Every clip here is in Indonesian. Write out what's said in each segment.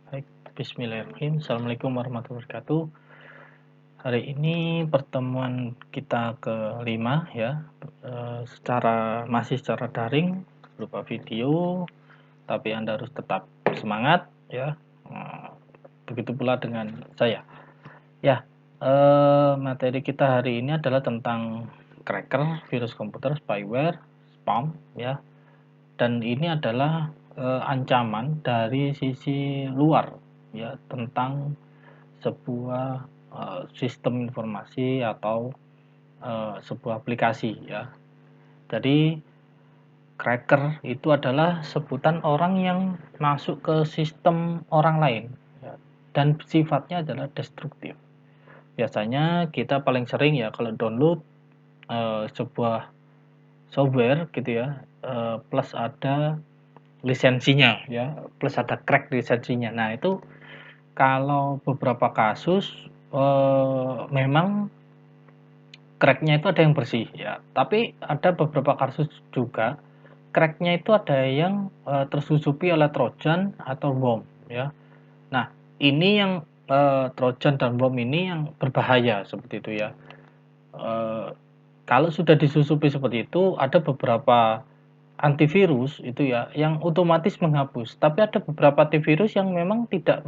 Baik, bismillahirrahmanirrahim. Assalamualaikum warahmatullahi wabarakatuh. Hari ini pertemuan kita kelima ya, masih secara daring berupa video, tapi Anda harus tetap semangat ya. Begitu pula dengan saya. Ya, materi kita hari ini adalah tentang cracker, virus komputer, spyware, spam ya. Dan ini adalah ancaman dari sisi luar ya tentang sebuah sistem informasi atau sebuah aplikasi ya. Jadi cracker itu adalah sebutan orang yang masuk ke sistem orang lain ya, dan sifatnya adalah destruktif. Biasanya kita paling sering ya kalau download sebuah software gitu ya, plus ada lisensinya ya, plus ada crack lisensinya. Nah, itu kalau beberapa kasus memang cracknya itu ada yang bersih ya, tapi ada beberapa kasus juga cracknya itu ada yang tersusupi oleh trojan atau worm ya. Nah, ini yang trojan dan worm ini yang berbahaya seperti itu ya. Kalau sudah disusupi seperti itu, ada beberapa antivirus itu ya yang otomatis menghapus, tapi ada beberapa antivirus yang memang tidak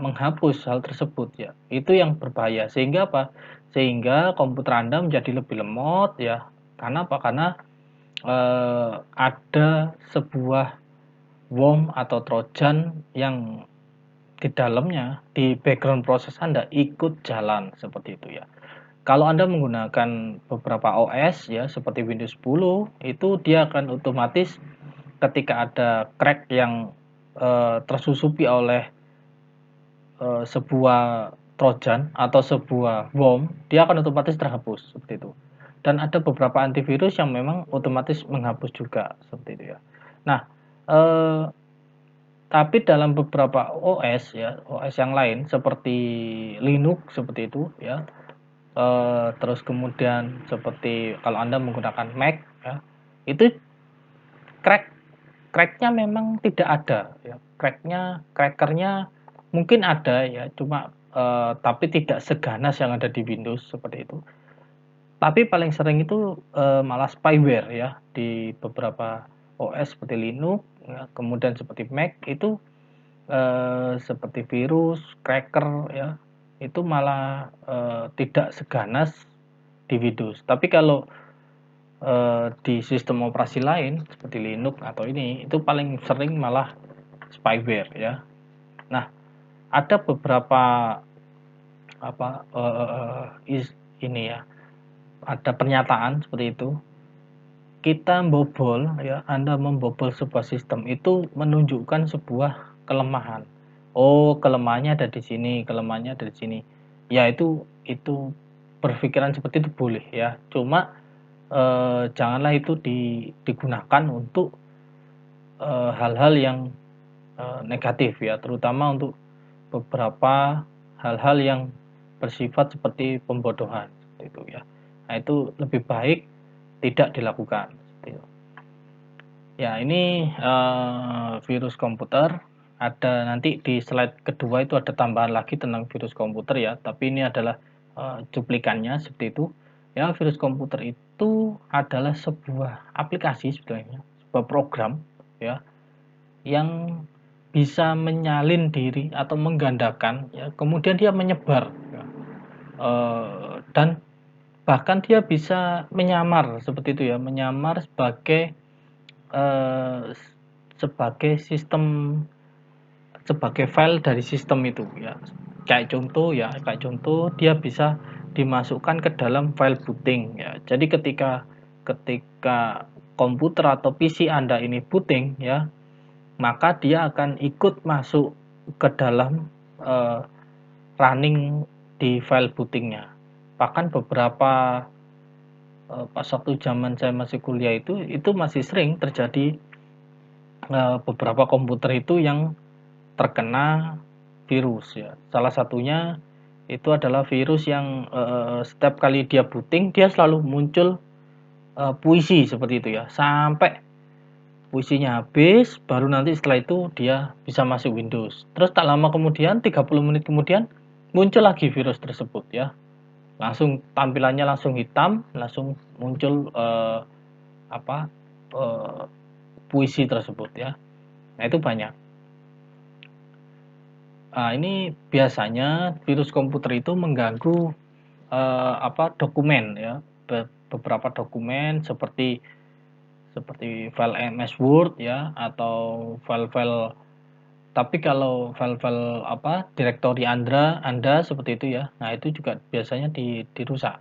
menghapus hal tersebut ya. Itu yang berbahaya. Sehingga apa? Sehingga komputer Anda menjadi lebih lemot ya. Karena apa? Karena ada sebuah worm atau trojan yang di dalamnya, di background proses Anda ikut jalan seperti itu ya. Kalau Anda menggunakan beberapa OS ya seperti Windows 10, itu dia akan otomatis ketika ada crack yang tersusupi oleh sebuah trojan atau sebuah worm, dia akan otomatis terhapus seperti itu. Dan ada beberapa antivirus yang memang otomatis menghapus juga seperti itu ya. Nah, tapi dalam beberapa OS ya, OS yang lain seperti Linux seperti itu ya. Terus kemudian seperti kalau Anda menggunakan Mac ya, itu cracknya memang tidak ada ya. Crackernya mungkin ada ya, cuma tapi tidak seganas yang ada di Windows seperti itu. Tapi paling sering itu malah spyware ya di beberapa OS seperti Linux ya, kemudian seperti Mac itu seperti virus, cracker ya, itu malah tidak seganas di Windows. Tapi kalau di sistem operasi lain seperti Linux atau ini itu paling sering malah spyware ya. Nah, ada beberapa apa ini ya, ada pernyataan seperti itu. Kita membobol ya, Anda membobol sebuah sistem itu menunjukkan sebuah kelemahan. Oh, kelemahannya ada di sini, kelemahannya ada di sini. Ya itu berpikiran seperti itu boleh ya. Cuma janganlah itu digunakan untuk hal-hal yang negatif ya, terutama untuk beberapa hal-hal yang bersifat seperti pembodohan seperti itu ya. Nah, itu lebih baik tidak dilakukan seperti itu. Ya, ini virus komputer. Ada nanti di slide kedua itu ada tambahan lagi tentang virus komputer ya, tapi ini adalah cuplikannya seperti itu. Ya, virus komputer itu adalah sebuah aplikasi sebetulnya, sebuah program ya yang bisa menyalin diri atau menggandakan ya, kemudian dia menyebar ya. Dan bahkan dia bisa menyamar seperti itu ya, menyamar sebagai sistem, sebagai file dari sistem itu ya. Kayak contoh dia bisa dimasukkan ke dalam file booting ya. Jadi ketika ketika komputer atau PC Anda ini booting ya, maka dia akan ikut masuk ke dalam running di file bootingnya. Bahkan beberapa pas waktu zaman saya masih kuliah itu masih sering terjadi beberapa komputer itu yang terkena virus ya. Salah satunya itu adalah virus yang setiap kali dia booting dia selalu muncul puisi seperti itu ya. puisinya habis, baru nanti setelah itu dia bisa masuk Windows. Terus tak lama kemudian, 30 menit kemudian, muncul lagi virus tersebut ya. Langsung tampilannya langsung hitam, langsung muncul apa puisi tersebut ya. Nah, itu banyak. Nah, ini biasanya virus komputer itu mengganggu dokumen ya. Beberapa dokumen seperti file MS Word ya, atau file-file, tapi kalau file-file direktori Anda seperti itu ya. Nah, itu juga biasanya dirusak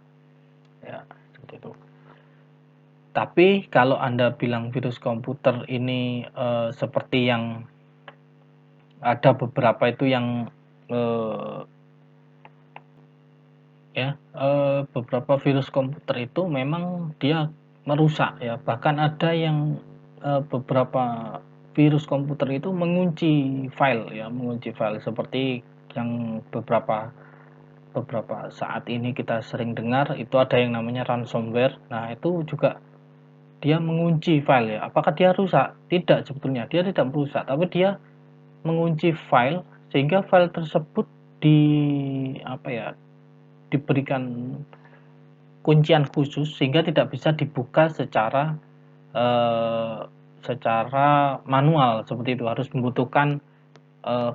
ya, seperti itu. Tapi kalau Anda bilang virus komputer ini seperti yang ada beberapa itu yang beberapa virus komputer itu memang dia merusak ya. Bahkan ada yang beberapa virus komputer itu mengunci file ya, mengunci file seperti yang beberapa saat ini kita sering dengar itu ada yang namanya ransomware. Nah, itu juga dia mengunci file ya. Apakah dia rusak? Tidak, sebetulnya dia tidak merusak, tapi dia mengunci file sehingga file tersebut diberikan kuncian khusus sehingga tidak bisa dibuka secara manual seperti itu, harus membutuhkan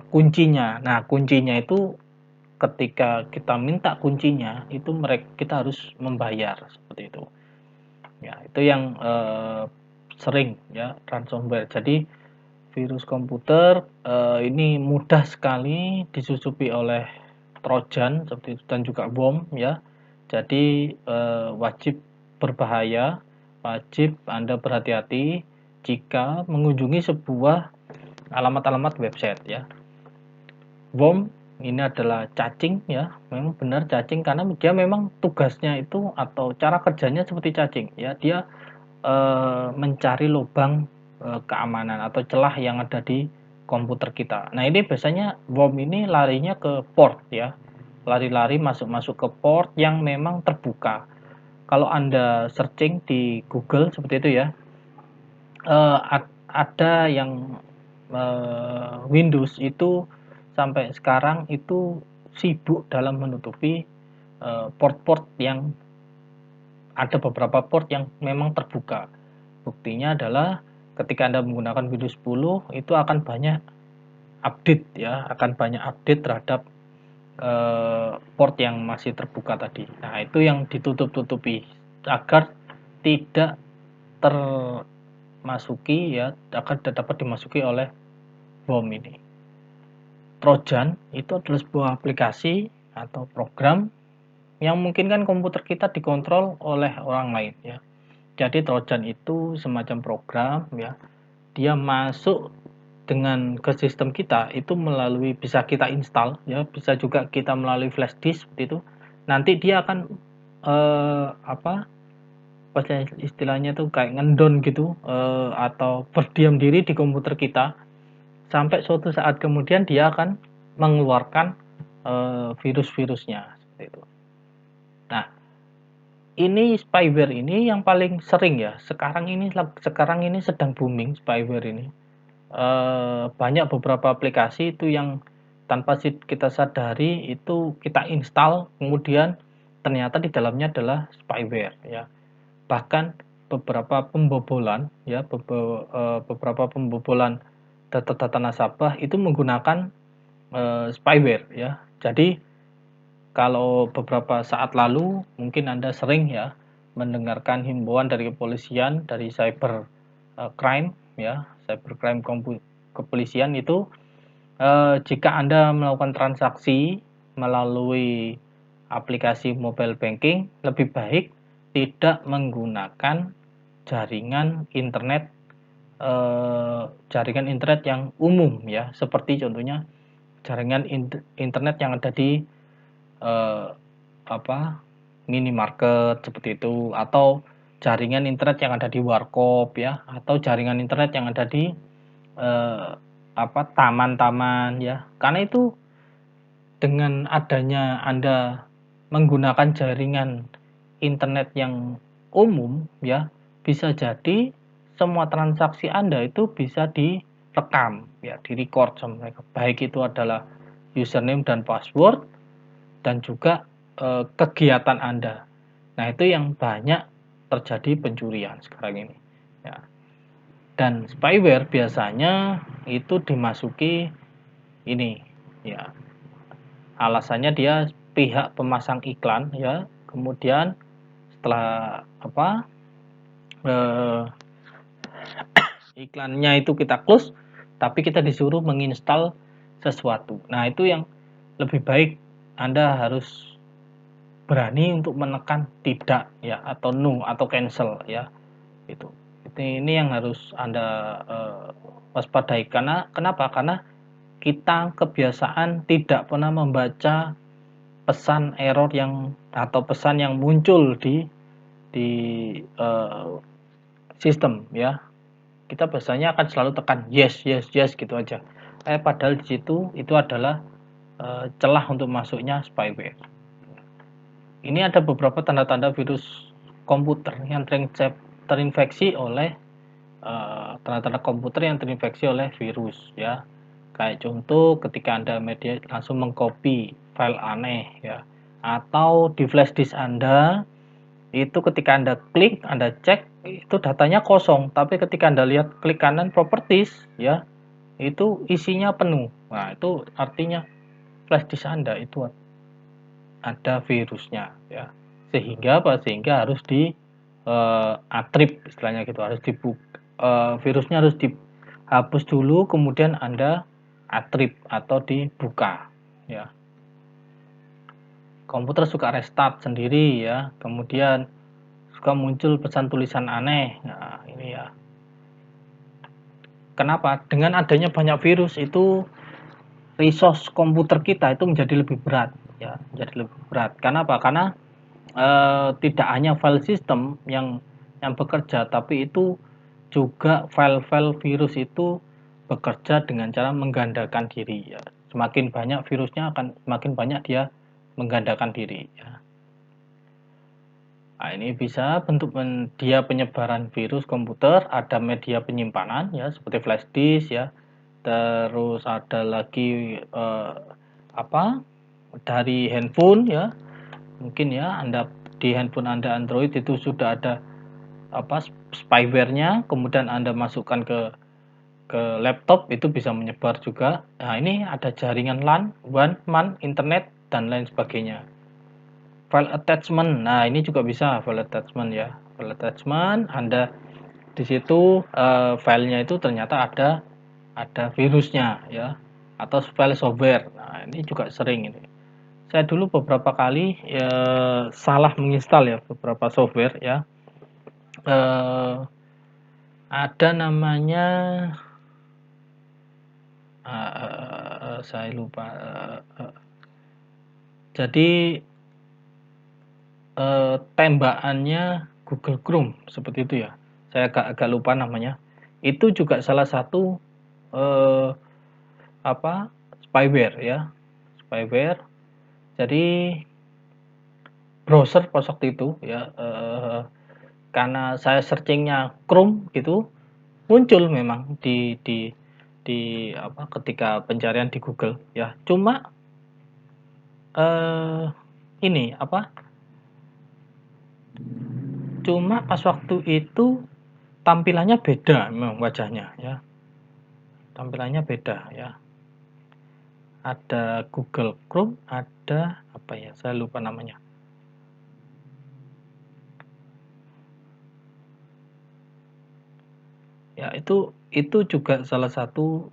kuncinya. Nah, kuncinya itu ketika kita minta kuncinya itu kita harus membayar seperti itu. Ya, itu yang sering ya, ransomware. Jadi virus komputer ini mudah sekali disusupi oleh Trojan seperti itu, dan juga bom ya. Jadi wajib berbahaya, wajib Anda berhati-hati jika mengunjungi sebuah alamat-alamat website ya. Bom ini adalah cacing ya, memang benar cacing karena dia memang tugasnya itu atau cara kerjanya seperti cacing ya. Dia mencari lubang keamanan atau celah yang ada di komputer kita. Nah, ini biasanya bom ini larinya ke port ya, lari-lari masuk-masuk ke port yang memang terbuka. Kalau Anda searching di Google seperti itu ya, ada yang Windows itu sampai sekarang itu sibuk dalam menutupi port-port yang ada, beberapa port yang memang terbuka. Buktinya adalah ketika Anda menggunakan Windows 10 itu akan banyak update ya, akan banyak update terhadap port yang masih terbuka tadi. Nah, itu yang ditutup-tutupi agar tidak termasuki ya, agar tidak dapat dimasuki oleh bom ini. Trojan itu adalah sebuah aplikasi atau program yang memungkinkan komputer kita dikontrol oleh orang lain ya. Jadi Trojan itu semacam program ya, dia masuk ke sistem kita itu melalui, bisa kita install ya, bisa juga kita melalui flash disk seperti itu. Nanti dia akan istilahnya tuh kayak ngendon gitu, atau berdiam diri di komputer kita sampai suatu saat kemudian dia akan mengeluarkan virus-virusnya seperti itu. Nah, ini spyware ini yang paling sering ya. Sekarang ini sedang booming spyware ini. Banyak beberapa aplikasi itu yang tanpa kita sadari itu kita install, kemudian ternyata di dalamnya adalah spyware ya. Bahkan beberapa pembobolan ya, beberapa pembobolan data-data nasabah itu menggunakan spyware ya. Jadi kalau beberapa saat lalu mungkin Anda sering ya mendengarkan himbauan dari kepolisian, dari cyber crime ya, cybercrime kepolisian itu, jika Anda melakukan transaksi melalui aplikasi mobile banking, lebih baik tidak menggunakan jaringan internet yang umum ya, seperti contohnya jaringan internet yang ada di minimarket seperti itu, atau jaringan internet yang ada di warkop ya, atau jaringan internet yang ada di taman-taman ya. Karena itu dengan adanya Anda menggunakan jaringan internet yang umum ya, bisa jadi semua transaksi Anda itu bisa direkam, ya, direcord sama mereka. Baik itu adalah username dan password dan juga kegiatan Anda. Nah, itu yang banyak terjadi pencurian sekarang ini. Ya. Dan spyware biasanya itu dimasuki ini, ya. Alasannya dia pihak pemasang iklan, ya. Kemudian setelah eh, iklannya itu kita close, tapi kita disuruh menginstal sesuatu. Nah, itu yang lebih baik Anda harus berani untuk menekan tidak, ya, atau no atau cancel, ya. Itu. Ini yang harus Anda waspadai. Karena kenapa? Karena kita kebiasaan tidak pernah membaca pesan error yang atau pesan yang muncul di sistem, ya. Kita biasanya akan selalu tekan yes yes yes gitu aja. Padahal di situ itu adalah celah untuk masuknya spyware. Ini ada beberapa tanda-tanda virus komputer yang terinfeksi oleh tanda-tanda komputer yang terinfeksi oleh virus, ya. Kayak contoh ketika Anda media langsung mengcopy file aneh, ya. Atau di flash disk Anda itu ketika Anda klik, Anda cek itu datanya kosong, tapi ketika Anda lihat klik kanan properties, ya, itu isinya penuh. Nah, itu artinya flash disk Anda itu ada virusnya, ya. Sehingga apa? Sehingga harus di atrip istilahnya gitu, harus virusnya harus dihapus dulu, kemudian Anda atrip atau dibuka, ya. Komputer suka restart sendiri, ya. Kemudian suka muncul pesan tulisan aneh. Nah, ini ya. Kenapa? Dengan adanya banyak virus itu resource komputer kita itu menjadi lebih berat, ya, menjadi lebih berat. Kenapa? Karena tidak hanya file system yang bekerja, tapi itu juga file-file virus itu bekerja dengan cara menggandakan diri, ya. Semakin banyak virusnya akan semakin banyak dia menggandakan diri, ya. Nah, ini bisa bentuk media penyebaran virus komputer, ada media penyimpanan, ya, seperti flash disk, ya. Terus ada lagi dari handphone, ya. Mungkin, ya, di handphone Anda Android itu sudah ada spyware-nya, kemudian Anda masukkan ke laptop, itu bisa menyebar juga. Nah, ini ada jaringan LAN, WAN, MAN, internet dan lain sebagainya. File attachment. Nah, ini juga bisa file attachment, ya. File attachment, Anda di situ filenya itu ternyata ada virusnya, ya, atau file software. Nah, ini juga sering ini. Saya dulu beberapa kali salah menginstal, ya, beberapa software, ya. Ada namanya saya lupa. Jadi tembakannya Google Chrome seperti itu, ya. Saya agak lupa namanya. Itu juga salah satu spyware, ya. Spyware. Jadi browser pas waktu itu, ya, karena saya searchingnya Chrome gitu, muncul memang di ketika pencarian di Google, ya. Cuma ini cuma pas waktu itu tampilannya beda memang wajahnya, ya. Tampilannya beda, ya. Ada Google Chrome, ada ya, saya lupa namanya. Ya, itu juga salah satu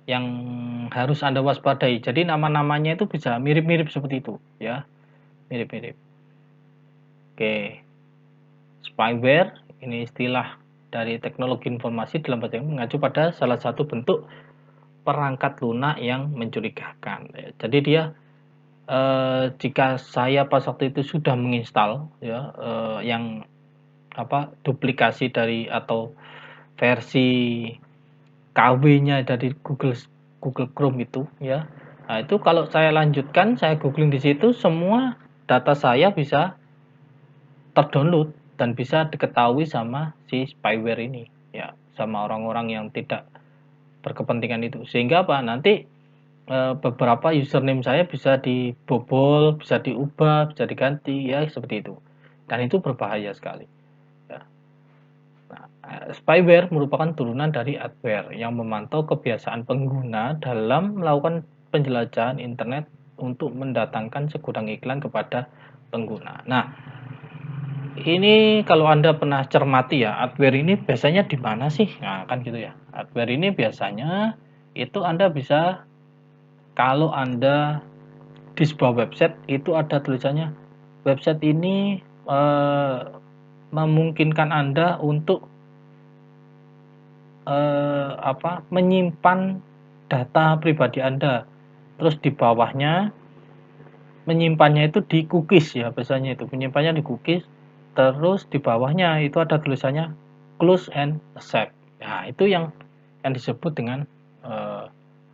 yang harus Anda waspadai. Jadi nama-namanya itu bisa mirip-mirip seperti itu, ya. Mirip-mirip. Oke. Spyware ini istilah dari teknologi informasi dalam bahasa Inggris mengacu pada salah satu bentuk perangkat lunak yang mencurigakan. Jadi dia jika saya pas waktu itu sudah menginstal, ya, yang duplikasi dari atau versi KW-nya dari Google Chrome itu, ya. Nah, itu kalau saya lanjutkan, saya googling di situ, semua data saya bisa terdownload dan bisa diketahui sama si spyware ini, ya, sama orang-orang yang tidak berkepentingan itu. Sehingga apa? Nanti beberapa username saya bisa dibobol, bisa diubah, bisa diganti, ya seperti itu. Dan itu berbahaya sekali. Ya. Nah, spyware merupakan turunan dari adware yang memantau kebiasaan pengguna dalam melakukan penjelajahan internet untuk mendatangkan segudang iklan kepada pengguna. Nah, ini kalau Anda pernah cermati ya, adware ini biasanya di mana sih? Nah, kan gitu ya. Adware ini biasanya itu Anda bisa, kalau Anda di sebuah website itu ada tulisannya, website ini memungkinkan Anda untuk menyimpan data pribadi Anda. Terus di bawahnya menyimpannya itu di cookies ya, biasanya itu menyimpannya di cookies. Terus di bawahnya itu ada tulisannya close and accept. Nah, itu yang disebut dengan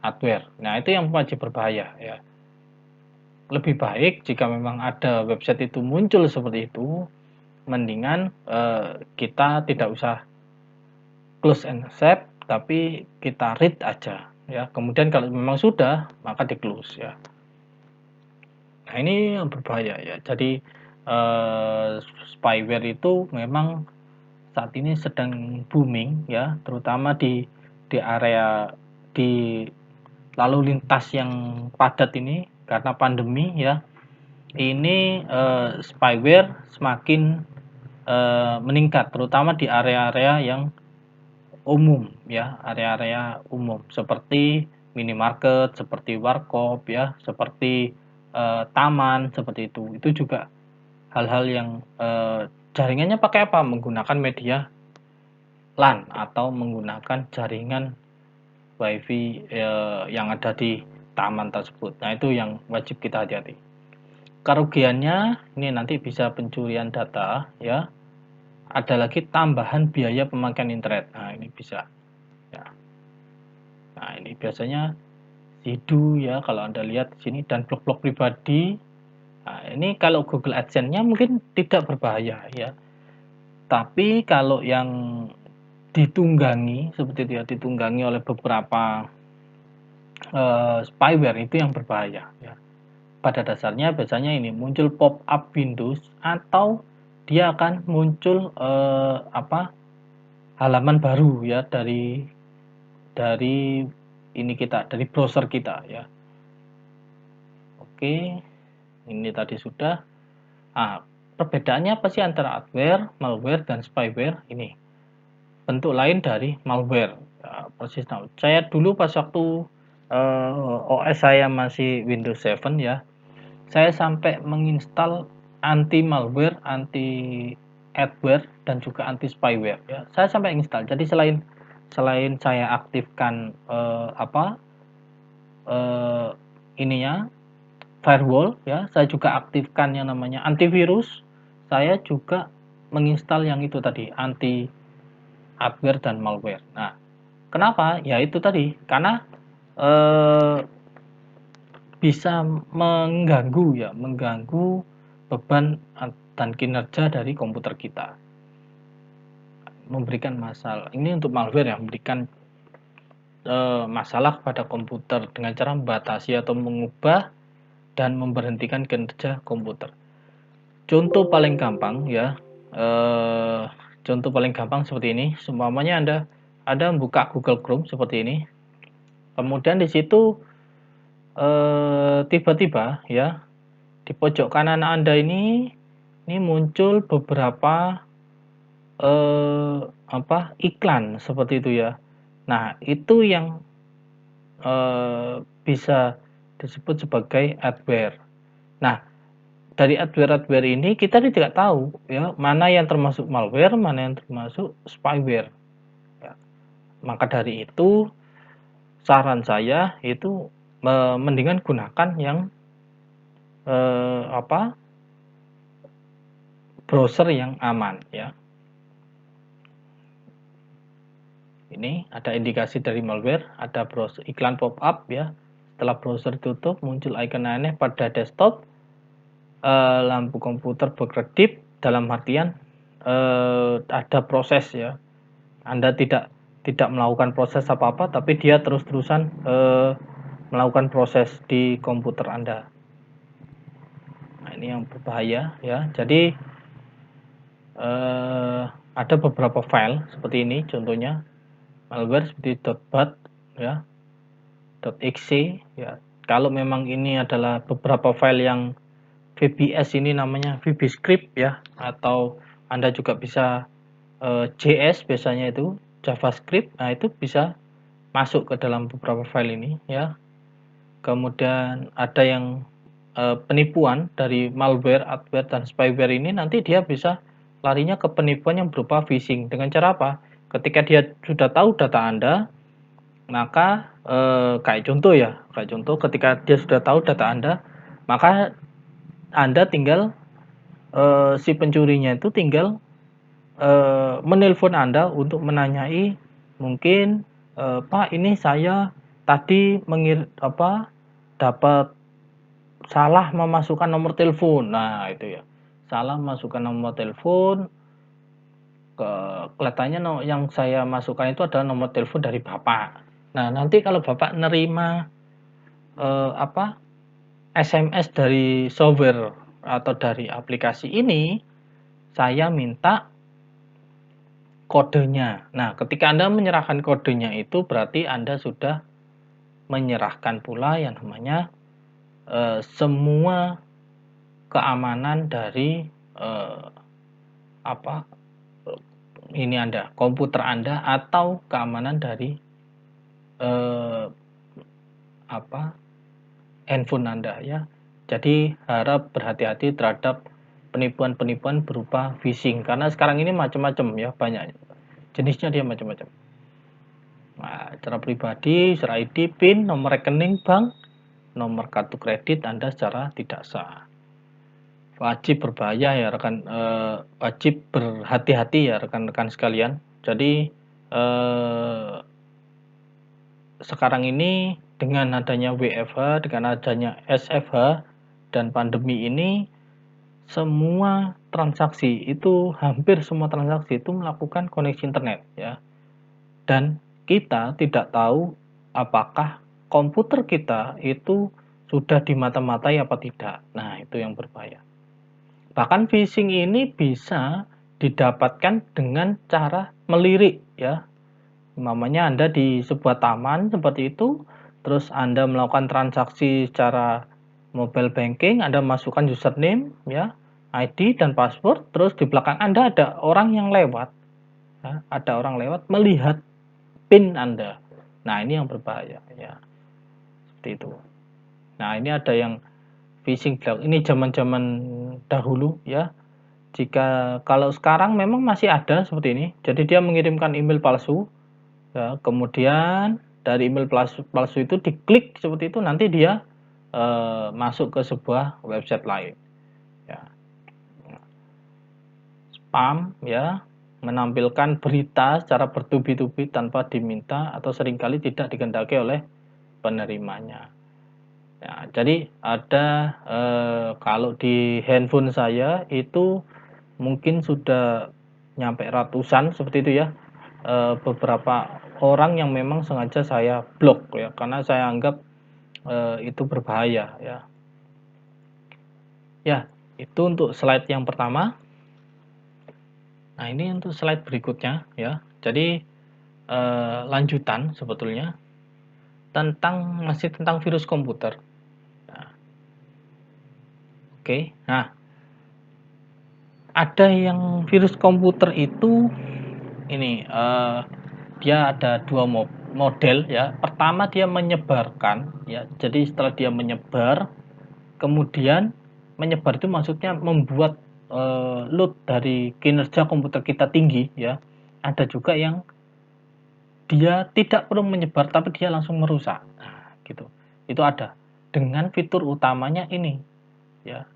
adware. Nah, itu yang wajib berbahaya ya. Lebih baik jika memang ada website itu muncul seperti itu, mendingan kita tidak usah close and accept, tapi kita read aja ya. Kemudian kalau memang sudah, maka di close ya. Nah, ini yang berbahaya ya. Jadi spyware itu memang saat ini sedang booming ya, terutama di area di lalu lintas yang padat ini karena pandemi ya. Ini spyware semakin meningkat, terutama di area-area yang umum ya, area-area umum seperti minimarket, seperti warkop ya, seperti taman, seperti itu. Itu juga hal-hal yang jaringannya pakai apa? Menggunakan media LAN atau menggunakan jaringan WiFi yang ada di taman tersebut. Nah, itu yang wajib kita hati-hati. Kerugiannya ini nanti bisa pencurian data ya. Ada lagi tambahan biaya pemakaian internet. Nah, ini bisa ya. Nah, ini biasanya Zidu ya kalau Anda lihat di sini, dan blog-blog pribadi. Nah, ini kalau Google AdSense-nya mungkin tidak berbahaya ya. Tapi kalau yang ditunggangi seperti itu ya, ditunggangi oleh beberapa spyware, itu yang berbahaya ya. Pada dasarnya biasanya ini muncul pop-up Windows atau dia akan muncul halaman baru ya dari ini kita, dari browser kita ya. Oke, ini tadi sudah. Ah, perbedaannya apa sih antara adware, malware, dan spyware? Ini bentuk lain dari malware. Ya, persis. Nah, saya dulu pas waktu OS saya masih Windows 7 ya, saya sampai menginstal anti malware, anti adware, dan juga anti spyware ya. Saya sampai install. Jadi selain saya aktifkan ininya firewall ya, saya juga aktifkan yang namanya antivirus. Saya juga menginstal yang itu tadi, anti adware dan malware. Nah, kenapa? Ya itu tadi, karena bisa mengganggu beban dan kinerja dari komputer kita, memberikan masalah. Ini untuk malware yang memberikan masalah pada komputer dengan cara membatasi atau mengubah dan memberhentikan kinerja komputer. Contoh paling gampang ya, contoh paling gampang seperti ini. Seumpamanya Anda membuka Google Chrome seperti ini, kemudian di situ tiba-tiba ya di pojok kanan Anda ini muncul beberapa iklan seperti itu ya. Nah, itu yang bisa disebut sebagai adware. Nah, dari adware ini kita tidak tahu ya, mana yang termasuk malware, mana yang termasuk spyware ya. Maka dari itu saran saya itu mendingan gunakan yang browser yang aman ya. Ini ada indikasi dari malware, ada browser iklan pop-up ya. Setelah browser tutup muncul icon aneh pada desktop. lampu komputer berkedip dalam artian ada proses ya. Anda tidak melakukan proses apa-apa, tapi dia terus-terusan melakukan proses di komputer Anda. Nah, ini yang berbahaya ya. Jadi ada beberapa file seperti ini, contohnya malware seperti .bat ya, .exe ya. Kalau memang ini adalah beberapa file yang VBS, ini namanya VBScript ya, atau Anda juga bisa JS biasanya itu JavaScript. Nah, itu bisa masuk ke dalam beberapa file ini ya. Kemudian ada yang penipuan dari malware, adware, dan spyware ini, nanti dia bisa larinya ke penipuan yang berupa phishing. Dengan cara apa? Ketika dia sudah tahu data Anda, maka kayak contoh ketika dia sudah tahu data Anda, maka Anda tinggal si pencurinya itu tinggal menelpon Anda untuk menanyai, mungkin Pak, ini saya tadi dapat salah memasukkan nomor telepon. Nah, itu ya, salah memasukkan nomor telepon, kelihatannya yang saya masukkan itu adalah nomor telepon dari Bapak. Nah, nanti kalau Bapak nerima SMS dari software atau dari aplikasi ini, saya minta kodenya. Nah, ketika Anda menyerahkan kodenya itu berarti Anda sudah menyerahkan pula yang namanya semua keamanan dari ini Anda, komputer Anda, atau keamanan dari handphone Anda ya. Jadi harap berhati-hati terhadap penipuan-penipuan berupa phishing, karena sekarang ini macam-macam ya, banyak jenisnya, dia macam-macam. Nah, secara pribadi, secara ID, PIN, nomor rekening bank, nomor kartu kredit Anda secara tidak sah. Wajib berbahaya ya rekan, wajib berhati-hati ya rekan-rekan sekalian. Jadi sekarang ini dengan adanya WFH, dengan adanya SFH dan pandemi ini, semua transaksi itu, hampir semua transaksi itu melakukan koneksi internet ya. Dan kita tidak tahu apakah komputer kita itu sudah dimata-matai apa tidak. Nah, itu yang berbahaya. Bahkan phishing ini bisa didapatkan dengan cara melirik ya. Umpamanya Anda di sebuah taman seperti itu, terus Anda melakukan transaksi secara mobile banking, Anda masukkan username ya, ID dan password, terus di belakang Anda ada orang yang lewat ya, ada orang lewat melihat PIN Anda. Nah, ini yang berbahaya ya. Seperti itu. Nah, ini ada yang phishing blog. Ini zaman-zaman dahulu ya. Kalau sekarang memang masih ada seperti ini. Jadi dia mengirimkan email palsu ya, kemudian dari email palsu itu diklik seperti itu, nanti dia masuk ke sebuah website lain ya. Spam ya, menampilkan berita secara bertubi-tubi tanpa diminta atau seringkali tidak dikehendaki oleh penerimanya. Ya, jadi ada kalau di handphone saya itu mungkin sudah nyampe ratusan seperti itu ya, beberapa orang yang memang sengaja saya blok ya, karena saya anggap itu berbahaya ya. Ya, itu untuk slide yang pertama. Nah, ini untuk slide berikutnya ya. Jadi lanjutan sebetulnya masih tentang virus komputer. Nah, oke. Nah, ada yang virus komputer itu ini dia ada dua model ya. Pertama, dia menyebarkan ya. Jadi setelah dia menyebar, kemudian menyebar itu maksudnya membuat load dari kinerja komputer kita tinggi ya. Ada juga yang dia tidak perlu menyebar tapi dia langsung merusak. Nah, gitu. Itu ada. Dengan fitur utamanya ini ya,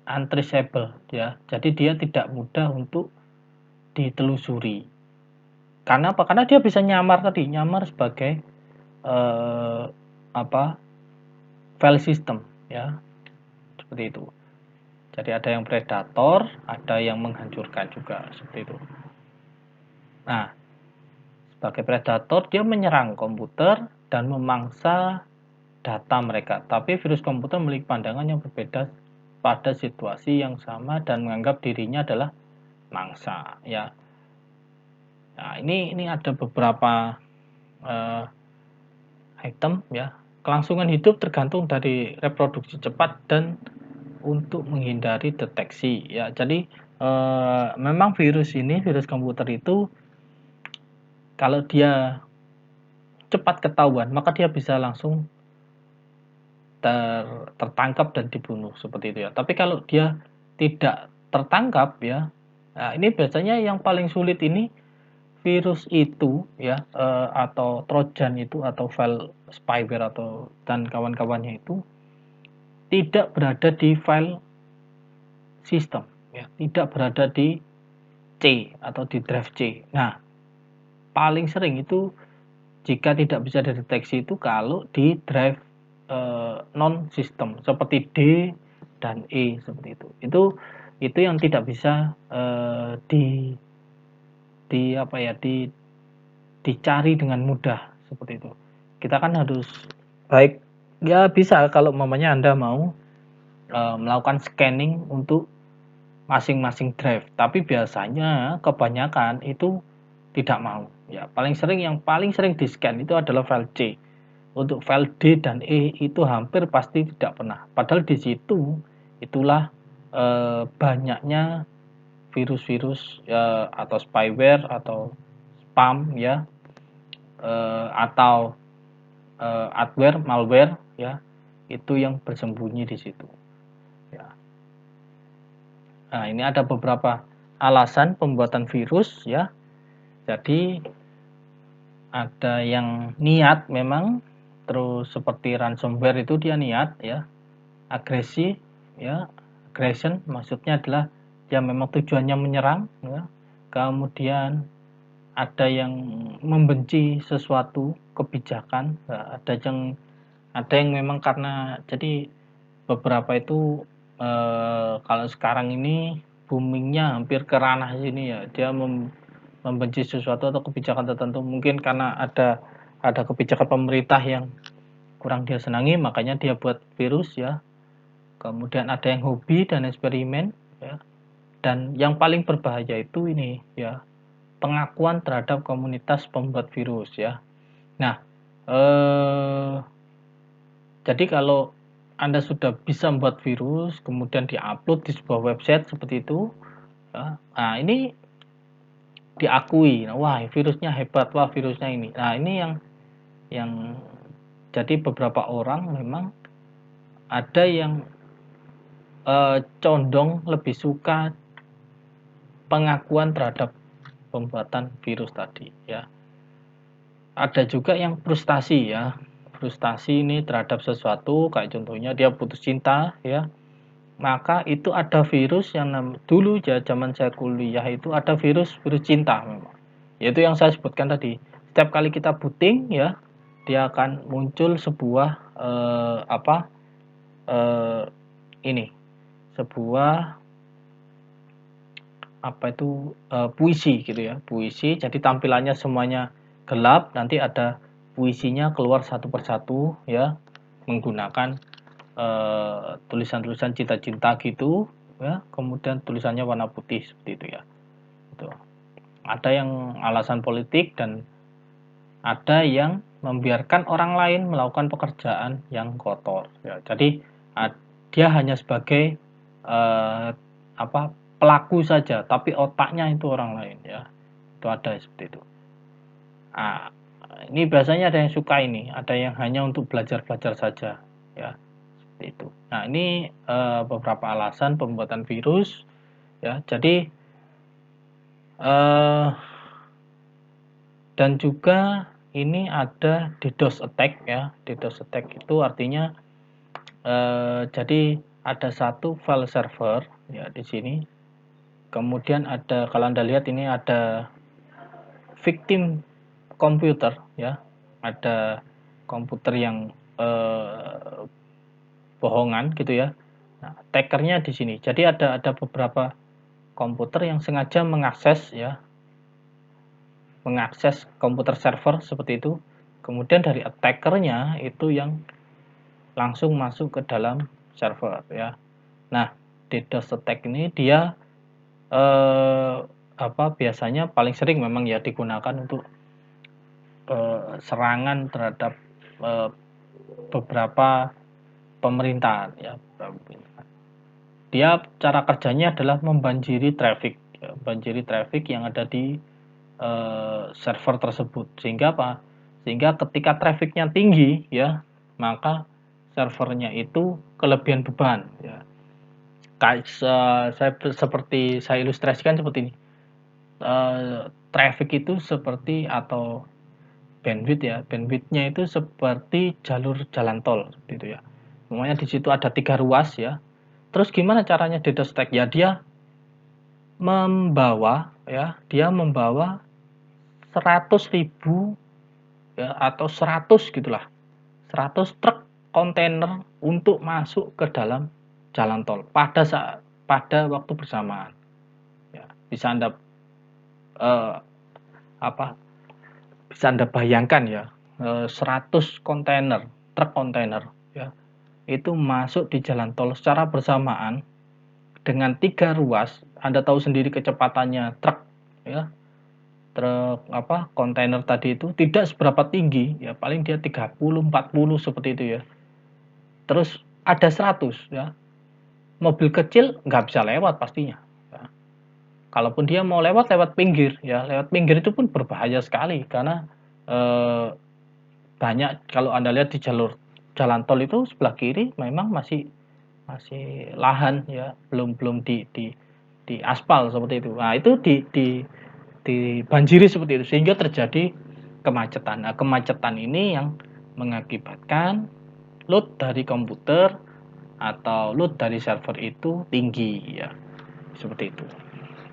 untraceable ya. Jadi dia tidak mudah untuk ditelusuri. Karena apa? Karena dia bisa nyamar sebagai file system ya. Seperti itu. Jadi ada yang predator, ada yang menghancurkan juga seperti itu. Nah, sebagai predator dia menyerang komputer dan memangsa data mereka. Tapi virus komputer memiliki pandangan yang berbeda pada situasi yang sama dan menganggap dirinya adalah mangsa, ya. Nah, ini ada beberapa item, ya. Kelangsungan hidup tergantung dari reproduksi cepat dan untuk menghindari deteksi, ya. Jadi memang virus komputer itu kalau dia cepat ketahuan maka dia bisa langsung tertangkap dan dibunuh seperti itu, ya. Tapi kalau dia tidak tertangkap, ya, nah ini biasanya yang paling sulit ini virus itu, ya, atau trojan itu atau file spyware atau dan kawan-kawannya itu tidak berada di file sistem, ya, tidak berada di C atau di drive C. Nah, paling sering itu jika tidak bisa dideteksi itu kalau di drive non sistem seperti D dan E seperti itu. Itu yang tidak bisa di apa ya dicari dengan mudah seperti itu. Kita kan harus baik, ya, bisa kalau mamanya Anda mau melakukan scanning untuk masing-masing drive, tapi biasanya kebanyakan itu tidak mau, ya. Paling sering di scan itu adalah file C. Untuk file D dan E itu hampir pasti tidak pernah. Padahal di situ itulah banyaknya virus-virus atau spyware atau spam, ya, atau adware, malware, ya, itu yang bersembunyi di situ, ya. Nah, ini ada beberapa alasan pembuatan virus, ya. Jadi ada yang niat memang, terus seperti ransomware itu dia niat, ya, agresi, ya, aggression maksudnya adalah ya memang tujuannya menyerang, ya. Kemudian ada yang membenci sesuatu kebijakan, ya, ada yang memang karena jadi beberapa itu kalau sekarang ini boomingnya hampir ke ranah sini, ya, dia membenci sesuatu atau kebijakan tertentu mungkin karena ada kebijakan pemerintah yang kurang dia senangi makanya dia buat virus, ya. Kemudian ada yang hobi dan eksperimen, ya. Dan yang paling berbahaya itu ini, ya, pengakuan terhadap komunitas pembuat virus, ya. Nah, jadi kalau Anda sudah bisa membuat virus kemudian diupload di sebuah website seperti itu, ya, nah ini diakui, nah, wah virusnya hebat, wah virusnya ini. Nah, ini yang jadi beberapa orang memang ada yang condong lebih suka pengakuan terhadap pembuatan virus tadi, ya. Ada juga yang frustasi, ya. Frustasi ini terhadap sesuatu kayak contohnya dia putus cinta, ya. Maka itu ada virus yang dulu ya zaman saya kuliah itu ada virus cinta memang. Yaitu yang saya sebutkan tadi. Setiap kali kita booting, ya, dia akan muncul sebuah ini sebuah puisi gitu, ya, puisi. Jadi tampilannya semuanya gelap, nanti ada puisinya keluar satu persatu, ya, menggunakan tulisan-tulisan cinta-cinta gitu, ya, kemudian tulisannya warna putih seperti itu, ya. Itu. Ada yang alasan politik dan ada yang membiarkan orang lain melakukan pekerjaan yang kotor, ya. Jadi dia hanya sebagai eh, pelaku saja, tapi otaknya itu orang lain, ya. Itu ada seperti itu. Nah, ini biasanya ada yang suka ini, ada yang hanya untuk belajar-belajar saja, ya, seperti itu. Nah, ini beberapa alasan pembuatan virus, ya. Jadi dan juga ini ada DDoS attack, ya. DDoS attack itu artinya jadi ada satu file server, ya, di sini. Kemudian ada, kalau Anda lihat ini ada victim komputer, ya. Ada komputer yang bohongan gitu, ya. Nah, attackernya di sini. Jadi ada beberapa komputer yang sengaja mengakses komputer server seperti itu. Kemudian dari attackernya itu yang langsung masuk ke dalam server ya. Nah, DDoS attack ini dia biasanya paling sering memang ya digunakan untuk serangan terhadap beberapa pemerintahan ya. Dia cara kerjanya adalah membanjiri traffic, ya, banjiri traffic yang ada di server tersebut. Sehingga apa? Sehingga ketika trafficnya tinggi ya, maka servernya itu kelebihan beban ya. Seperti saya ilustrasikan seperti ini. Traffic itu seperti atau bandwidth ya, bandwidthnya itu seperti jalur jalan tol seperti itu ya. Semuanya di situ ada 3 ruas ya. Terus gimana caranya DDoS attack? Ya dia membawa 100.000 ya atau 100 gitulah. 100 truk kontainer untuk masuk ke dalam jalan tol pada waktu bersamaan. Ya, bisa Anda eh, apa? Bisa Anda bayangkan ya, 100 kontainer, truk kontainer ya. Itu masuk di jalan tol secara bersamaan dengan 3 ruas. Anda tahu sendiri kecepatannya truk ya. Truk kontainer tadi itu tidak seberapa tinggi ya, paling dia 30 40 seperti itu ya. Terus ada 100 ya. Mobil kecil nggak bisa lewat pastinya ya. Kalaupun dia mau lewat pinggir ya, lewat pinggir itu pun berbahaya sekali karena eh, banyak kalau Anda lihat di jalur jalan tol itu sebelah kiri memang masih masih lahan ya, belum belum di aspal seperti itu. Nah, itu dibanjiri seperti itu sehingga terjadi kemacetan. Nah, kemacetan ini yang mengakibatkan load dari komputer atau load dari server itu tinggi ya. Seperti itu.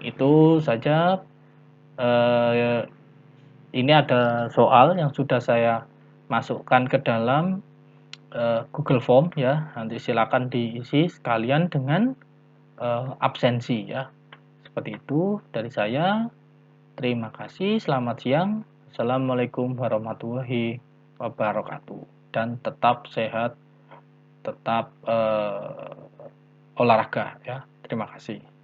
Itu saja ini ada soal yang sudah saya masukkan ke dalam Google Form ya. Nanti silakan diisi sekalian dengan absensi ya. Seperti itu dari saya. Terima kasih. Selamat siang. Assalamualaikum warahmatullahi wabarakatuh. Dan tetap sehat, tetap olahraga ya. Terima kasih.